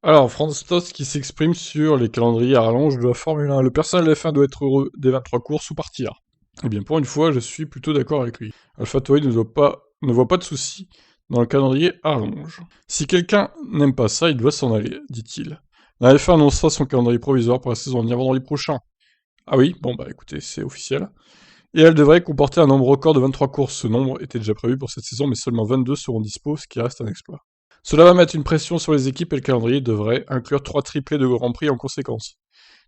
Alors, Franz Tost qui s'exprime sur les calendriers à rallonge de la Formule 1. Le personnel de la F1 doit être heureux des 23 courses ou partir. Eh bien, pour une fois, je suis plutôt d'accord avec lui. AlphaTauri ne voit pas de soucis dans le calendrier à rallonge. Si quelqu'un n'aime pas ça, il doit s'en aller, dit-il. La F1 annoncera son calendrier provisoire pour la saison à venir vendredi prochain. Ah oui, bon bah écoutez, c'est officiel. Et elle devrait comporter un nombre record de 23 courses. Ce nombre était déjà prévu pour cette saison, mais seulement 22 seront dispo, ce qui reste un exploit. Cela va mettre une pression sur les équipes et le calendrier devrait inclure 3 triplés de Grand Prix en conséquence.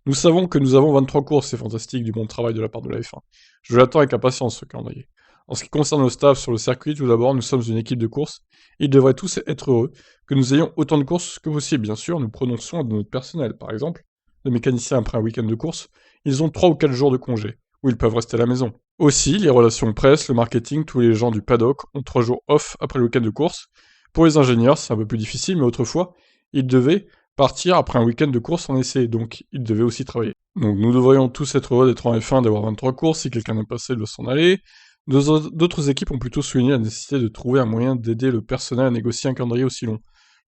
Nous savons que nous avons 23 courses, c'est fantastique du bon travail de la part de la F1. Je l'attends avec impatience ce calendrier. En ce qui concerne le staff sur le circuit, tout d'abord, nous sommes une équipe de course. Ils devraient tous être heureux que nous ayons autant de courses que possible. Bien sûr, nous prenons soin de notre personnel. Par exemple, les mécaniciens après un week-end de course, ils ont 3 ou 4 jours de congé, où ils peuvent rester à la maison. Aussi, les relations presse, le marketing, tous les gens du paddock ont 3 jours off après le week-end de course. Pour les ingénieurs, c'est un peu plus difficile, mais autrefois, ils devaient partir après un week-end de course en essai, donc ils devaient aussi travailler. Donc nous devrions tous être heureux d'être en F1, d'avoir 23 courses, si quelqu'un n'aime pas ça, il doit s'en aller. D'autres équipes ont plutôt souligné la nécessité de trouver un moyen d'aider le personnel à négocier un calendrier aussi long.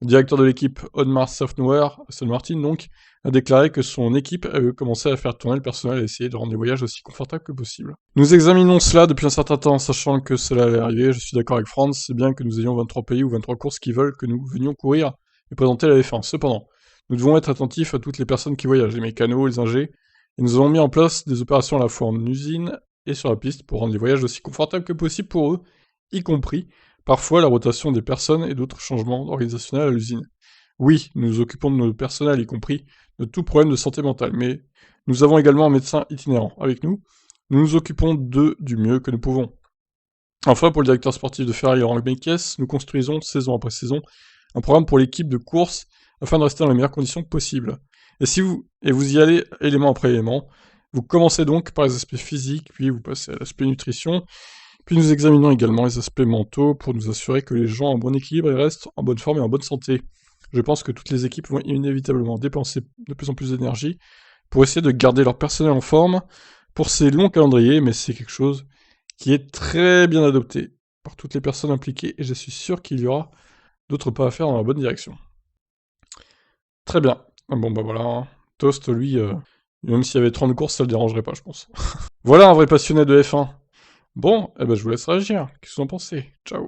Le directeur de l'équipe Odmar Software, Aston Martin donc, a déclaré que son équipe avait commencé à faire tourner le personnel et essayer de rendre les voyages aussi confortables que possible. Nous examinons cela depuis un certain temps, sachant que cela allait arriver, je suis d'accord avec Franz, c'est bien que nous ayons 23 pays ou 23 courses qui veulent que nous venions courir et présenter la F1. Cependant, nous devons être attentifs à toutes les personnes qui voyagent, les mécanos, les ingés, et nous avons mis en place des opérations à la fois en usine et sur la piste pour rendre les voyages aussi confortables que possible pour eux, y compris parfois la rotation des personnes et d'autres changements organisationnels à l'usine. Oui, nous nous occupons de nos personnels, y compris de tout problème de santé mentale, mais nous avons également un médecin itinérant avec nous. Nous nous occupons d'eux du mieux que nous pouvons. Enfin, pour le directeur sportif de Ferrari, Laurent Mekies, nous construisons, saison après saison, un programme pour l'équipe de course afin de rester dans les meilleures conditions possibles. Et vous y allez élément après élément. Vous commencez donc par les aspects physiques, puis vous passez à l'aspect nutrition, puis nous examinons également les aspects mentaux pour nous assurer que les gens ont un bon équilibre et restent en bonne forme et en bonne santé. Je pense que toutes les équipes vont inévitablement dépenser de plus en plus d'énergie pour essayer de garder leur personnel en forme pour ces longs calendriers, mais c'est quelque chose qui est très bien adopté par toutes les personnes impliquées et je suis sûr qu'il y aura d'autres pas à faire dans la bonne direction. Très bien. Ah bon bah voilà, hein. Toast, lui, même s'il y avait 30 courses, ça le dérangerait pas, je pense. Voilà un vrai passionné de F1. Bon, eh ben je vous laisse réagir. Qu'est-ce que vous en pensez? Ciao.